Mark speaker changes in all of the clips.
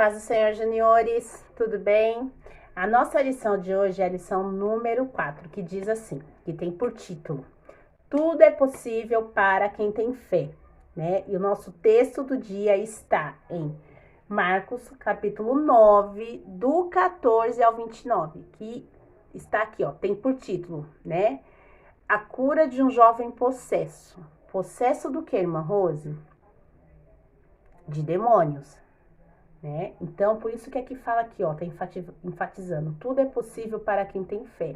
Speaker 1: Paz do Senhor, juniores, tudo bem? A nossa lição de hoje é a lição número 4, que diz assim, que tem por título: Tudo é possível para quem tem fé, né? E o nosso texto do dia está em Marcos, capítulo 9, do 14 ao 29, que está aqui, ó, tem por título, né? A cura de um jovem possesso. Possesso do que, irmã Rose? De demônios. Né? Então, por isso que aqui fala aqui, ó, tá enfatizando, tudo é possível para quem tem fé.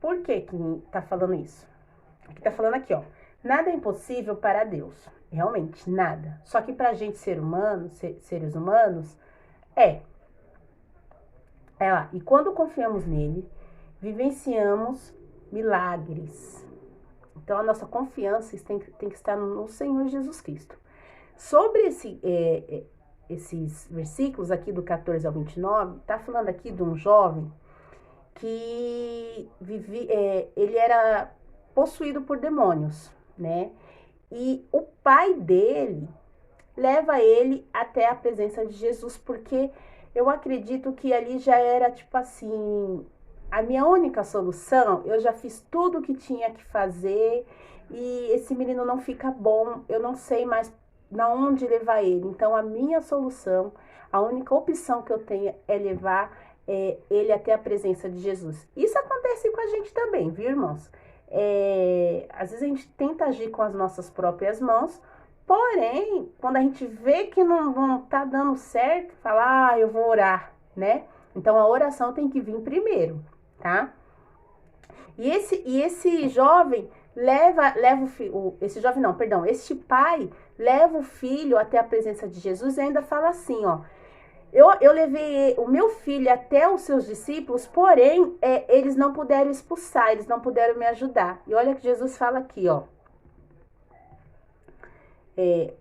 Speaker 1: Por que tá falando isso? Aqui tá falando aqui, ó, nada é impossível para Deus, realmente, nada. Só que pra gente seres humanos, é lá, e quando confiamos nele, vivenciamos milagres. Então, a nossa confiança tem que estar no Senhor Jesus Cristo. Sobre esses versículos aqui do 14 ao 29, tá falando aqui de um jovem que ele era possuído por demônios, né? E o pai dele leva ele até a presença de Jesus, porque eu acredito que ali já era tipo assim, a minha única solução, eu já fiz tudo o que tinha que fazer e esse menino não fica bom, eu não sei mais na onde levar ele. Então, a minha solução, a única opção que eu tenho é levar ele até a presença de Jesus. Isso acontece com a gente também, viu, irmãos? Às vezes a gente tenta agir com as nossas próprias mãos, porém, quando a gente vê que não tá dando certo, fala, eu vou orar, né? Então, a oração tem que vir primeiro, tá? E esse jovem este pai leva o filho até a presença de Jesus e ainda fala assim, ó, eu levei o meu filho até os seus discípulos, porém, eles não puderam expulsar, eles não puderam me ajudar. E olha que Jesus fala aqui, ó,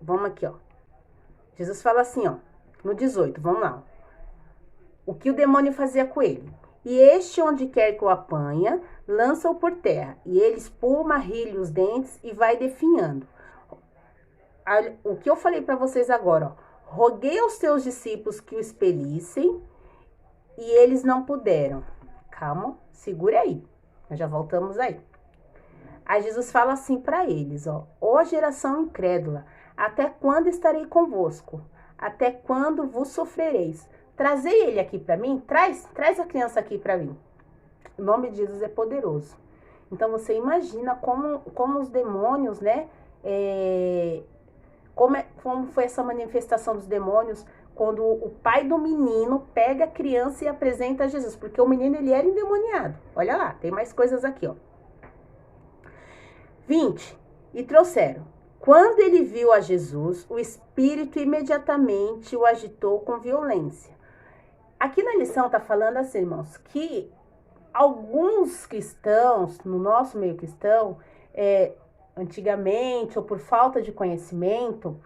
Speaker 1: vamos aqui, ó, Jesus fala assim, ó, no 18, vamos lá, o que o demônio fazia com ele. E este, onde quer que o apanha, lança-o por terra, e ele espuma, rilha os dentes e vai definhando. O que eu falei para vocês agora, ó, roguei aos teus discípulos que o expelissem, e eles não puderam. Calma, segura aí, nós já voltamos aí. Aí Jesus fala assim para eles, ó geração incrédula, até quando estarei convosco? Até quando vos sofrereis? Trazei ele aqui para mim, traz a criança aqui para mim. O nome de Jesus é poderoso. Então, você imagina como os demônios, né? Como foi essa manifestação dos demônios quando o pai do menino pega a criança e apresenta a Jesus. Porque o menino, ele era endemoniado. Olha lá, tem mais coisas aqui, ó. 20. E trouxeram. Quando ele viu a Jesus, o espírito imediatamente o agitou com violência. Aqui na lição tá falando assim, irmãos, que alguns cristãos, no nosso meio cristão, antigamente, ou por falta de conhecimento,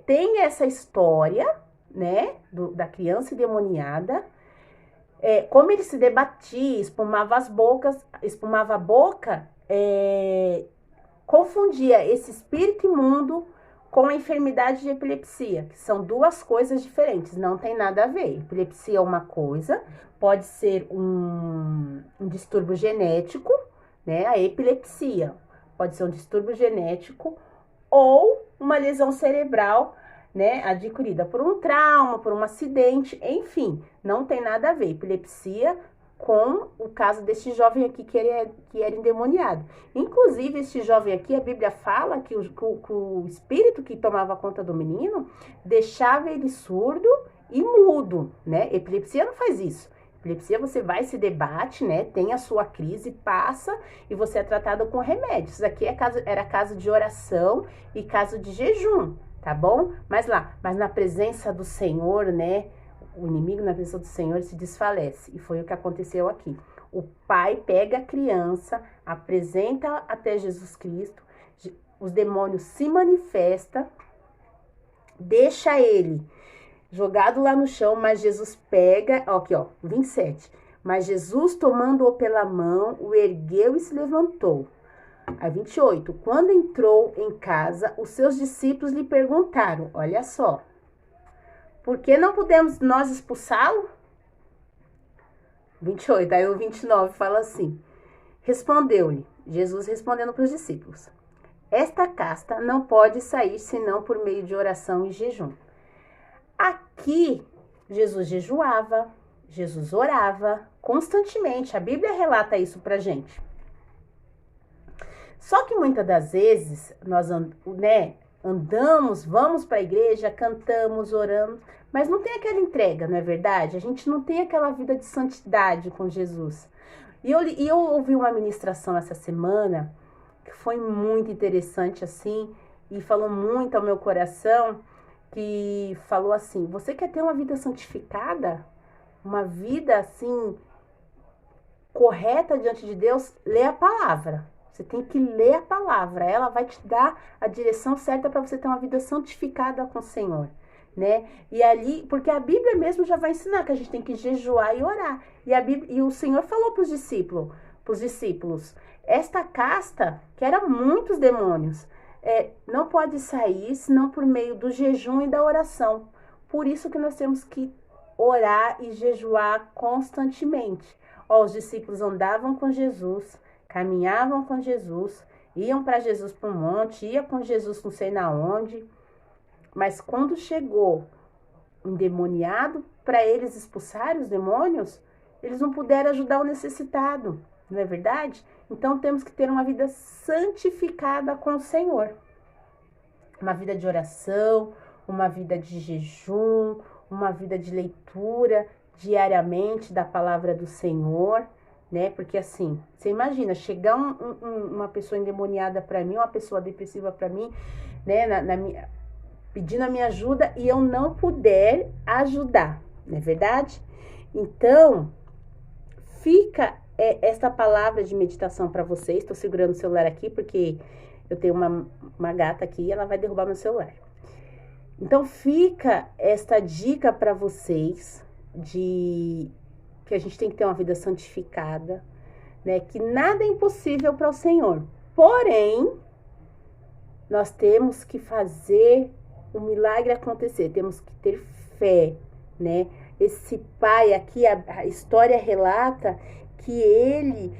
Speaker 1: tem essa história, né, da criança endemoniada, como ele se debatia, espumava a boca, confundia esse espírito imundo com a enfermidade de epilepsia, que são duas coisas diferentes, não tem nada a ver. Epilepsia é uma coisa, pode ser um distúrbio genético, né? A epilepsia pode ser um distúrbio genético ou uma lesão cerebral, né? Adquirida por um trauma, por um acidente, enfim, não tem nada a ver. Epilepsia com o caso desse jovem aqui que era endemoniado. Inclusive, este jovem aqui, a Bíblia fala que o espírito que tomava conta do menino deixava ele surdo e mudo, né? Epilepsia não faz isso. Epilepsia, você vai, se debate, né? Tem a sua crise, passa e você é tratado com remédios. Aqui era caso de oração e caso de jejum, tá bom? Mas na presença do Senhor, né? O inimigo na presença do Senhor se desfalece. E foi o que aconteceu aqui. O pai pega a criança, apresenta até Jesus Cristo, os demônios se manifestam, deixa ele jogado lá no chão, mas Jesus pega, aqui ó, 27. Mas Jesus, tomando-o pela mão, o ergueu e se levantou. Aí 28. Quando entrou em casa, os seus discípulos lhe perguntaram, olha só, Por que não podemos nós expulsá-lo? 28, aí o 29 fala assim: respondeu-lhe, Jesus respondendo para os discípulos: esta casta não pode sair senão por meio de oração e jejum. Aqui, Jesus jejuava, Jesus orava constantemente. A Bíblia relata isso pra gente. Só que muitas das vezes nós andamos, vamos para a igreja, cantamos, oramos, mas não tem aquela entrega, não é verdade? A gente não tem aquela vida de santidade com Jesus. E eu ouvi uma ministração essa semana que foi muito interessante assim e falou muito ao meu coração, que falou assim: você quer ter uma vida santificada? Uma vida assim correta diante de Deus? Lê a palavra. Você tem que ler a palavra. Ela vai te dar a direção certa para você ter uma vida santificada com o Senhor, né? E ali, porque a Bíblia mesmo já vai ensinar que a gente tem que jejuar e orar. E o Senhor falou para os discípulos, esta casta, que era muitos demônios, não pode sair senão por meio do jejum e da oração. Por isso que nós temos que orar e jejuar constantemente. Os discípulos andavam com Jesus, caminhavam com Jesus, iam para Jesus para um monte, ia com Jesus não sei na onde, mas quando chegou endemoniado para eles expulsarem os demônios, eles não puderam ajudar o necessitado, não é verdade? Então temos que ter uma vida santificada com o Senhor, uma vida de oração, uma vida de jejum, uma vida de leitura diariamente da palavra do Senhor, né? Porque assim, você imagina, chegar uma pessoa endemoniada para mim, uma pessoa depressiva para mim, né? Pedindo a minha ajuda e eu não puder ajudar, não é verdade? Então, fica essa palavra de meditação para vocês. Estou segurando o celular aqui porque eu tenho uma gata aqui e ela vai derrubar meu celular. Então, fica esta dica para vocês de que a gente tem que ter uma vida santificada, né? Que nada é impossível para o Senhor. Porém, nós temos que fazer o milagre acontecer, temos que ter fé, né? Esse pai aqui, a história relata que ele,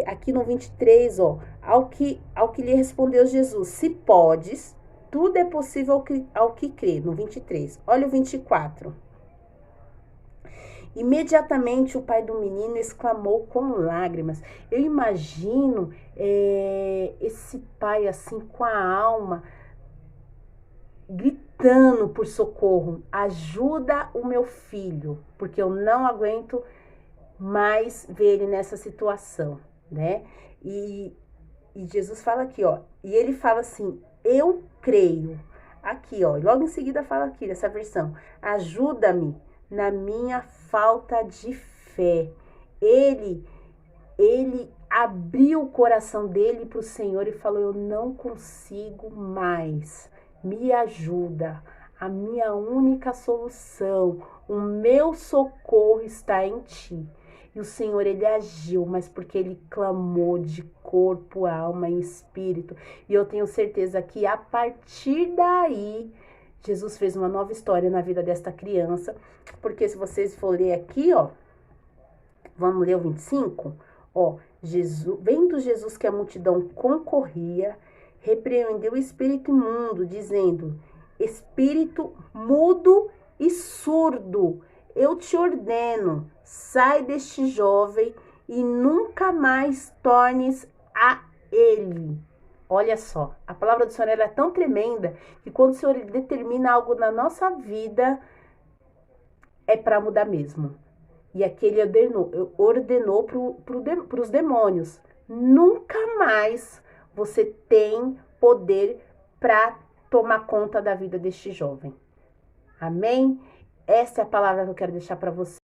Speaker 1: aqui no 23, ao que lhe respondeu Jesus: se podes, tudo é possível ao que crê. No 23, olha o 24. Imediatamente o pai do menino exclamou com lágrimas. Eu imagino esse pai assim com a alma gritando por socorro: ajuda o meu filho, porque eu não aguento mais ver ele nessa situação, né? E Jesus fala aqui, e ele fala assim: eu creio. Aqui, logo em seguida fala aqui, nessa versão: ajuda-me na minha falta de fé. Ele abriu o coração dele para o Senhor e falou: eu não consigo mais, me ajuda, a minha única solução, o meu socorro está em ti. E o Senhor, ele agiu, mas porque ele clamou de corpo, alma e espírito. E eu tenho certeza que a partir daí, Jesus fez uma nova história na vida desta criança. Porque se vocês forem ler aqui, vamos ler o 25, vendo Jesus que a multidão concorria, repreendeu o espírito imundo, dizendo: espírito mudo e surdo, eu te ordeno, sai deste jovem e nunca mais tornes a ele. Olha só, a palavra do Senhor é tão tremenda que quando o Senhor determina algo na nossa vida, é para mudar mesmo. E aqui ele ordenou para os demônios: nunca mais você tem poder para tomar conta da vida deste jovem. Amém? Essa é a palavra que eu quero deixar para você.